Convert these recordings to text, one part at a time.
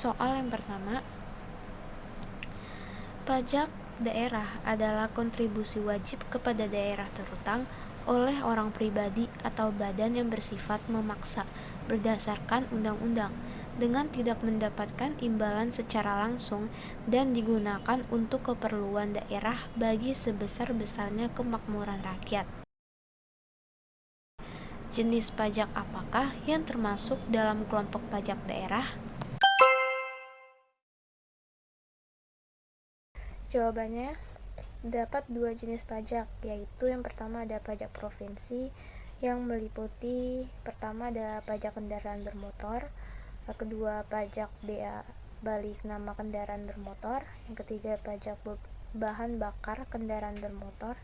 Soal yang pertama, pajak daerah adalah kontribusi wajib kepada daerah terutang oleh orang pribadi atau badan yang bersifat memaksa berdasarkan undang-undang dengan tidak mendapatkan imbalan secara langsung dan digunakan untuk keperluan daerah bagi sebesar-besarnya kemakmuran rakyat. Jenis pajak apakah yang termasuk dalam kelompok pajak daerah? Jawabannya, dapat dua jenis pajak, yaitu yang pertama ada pajak provinsi yang meliputi pertama ada pajak kendaraan bermotor, kedua pajak bea balik nama kendaraan bermotor, yang ketiga pajak bahan bakar kendaraan bermotor,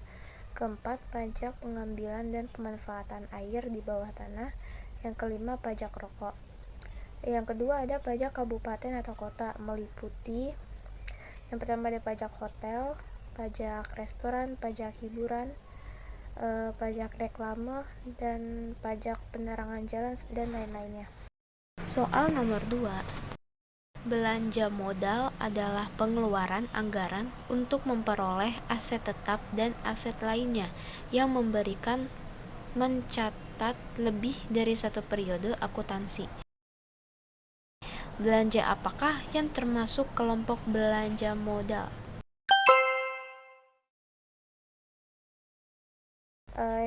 keempat pajak pengambilan dan pemanfaatan air di bawah tanah, yang kelima pajak rokok. Yang kedua ada pajak kabupaten atau kota, meliputi yang pertama ada pajak hotel, pajak restoran, pajak hiburan, pajak reklame, dan pajak penerangan jalan, dan lain-lainnya. Soal nomor 2. Belanja modal adalah pengeluaran anggaran untuk memperoleh aset tetap dan aset lainnya yang memberikan mencatat lebih dari satu periode akuntansi. Belanja apakah yang termasuk kelompok belanja modal?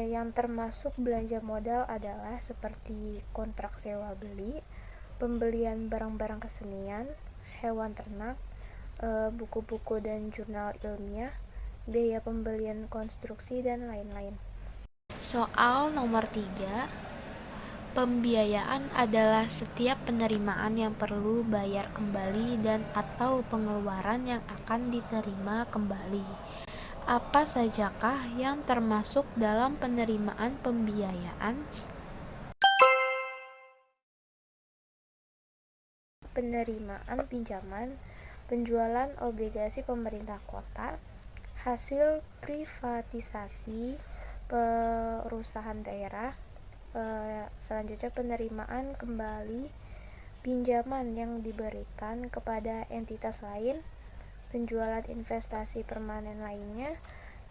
Yang termasuk belanja modal adalah seperti kontrak sewa beli, pembelian barang-barang kesenian, hewan ternak, buku-buku dan jurnal ilmiah, biaya pembelian konstruksi, dan lain-lain. Soal nomor 3. Pembiayaan adalah setiap penerimaan yang perlu bayar kembali dan atau pengeluaran yang akan diterima kembali. Apa sajakah yang termasuk dalam penerimaan pembiayaan? Penerimaan pinjaman, penjualan obligasi pemerintah kota, hasil privatisasi perusahaan daerah, selanjutnya penerimaan kembali pinjaman yang diberikan kepada entitas lain, penjualan investasi permanen lainnya,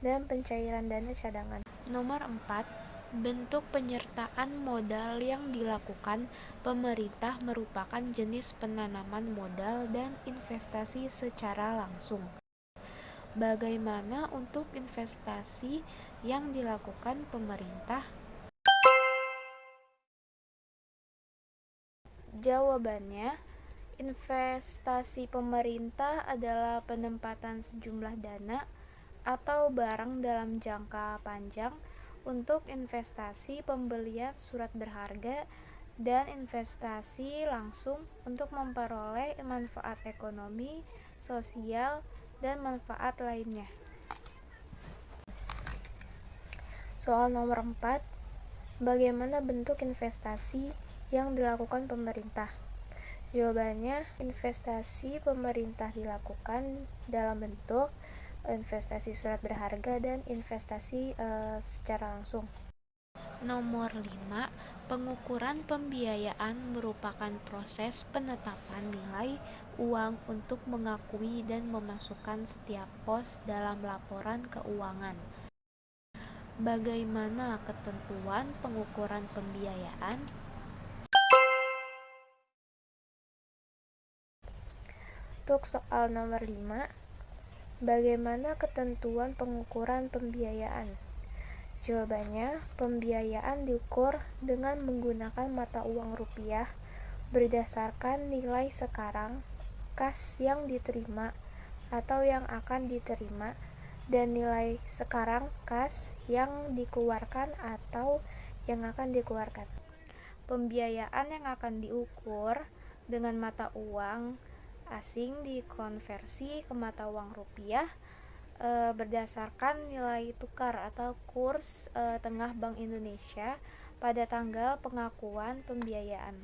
dan pencairan dana cadangan. Nomor 4. Bentuk penyertaan modal yang dilakukan pemerintah merupakan jenis penanaman modal dan investasi secara langsung. Bagaimana untuk investasi yang dilakukan pemerintah? Jawabannya, investasi pemerintah adalah penempatan sejumlah dana atau barang dalam jangka panjang untuk investasi pembelian surat berharga dan investasi langsung untuk memperoleh manfaat ekonomi, sosial, dan manfaat lainnya. Soal nomor 4. Bagaimana bentuk investasi yang dilakukan pemerintah? Jawabannya, investasi pemerintah dilakukan dalam bentuk investasi surat berharga dan investasi secara langsung. Nomor 5. Pengukuran pembiayaan merupakan proses penetapan nilai uang untuk mengakui dan memasukkan setiap pos dalam laporan keuangan. Bagaimana ketentuan pengukuran pembiayaan? Untuk soal nomor 5, bagaimana ketentuan pengukuran pembiayaan? Jawabannya, pembiayaan diukur dengan menggunakan mata uang rupiah berdasarkan nilai sekarang kas yang diterima atau yang akan diterima dan nilai sekarang kas yang dikeluarkan atau yang akan dikeluarkan. Pembiayaan yang akan diukur dengan mata uang asing dikonversi ke mata uang rupiah berdasarkan nilai tukar atau kurs tengah Bank Indonesia pada tanggal pengakuan pembiayaan.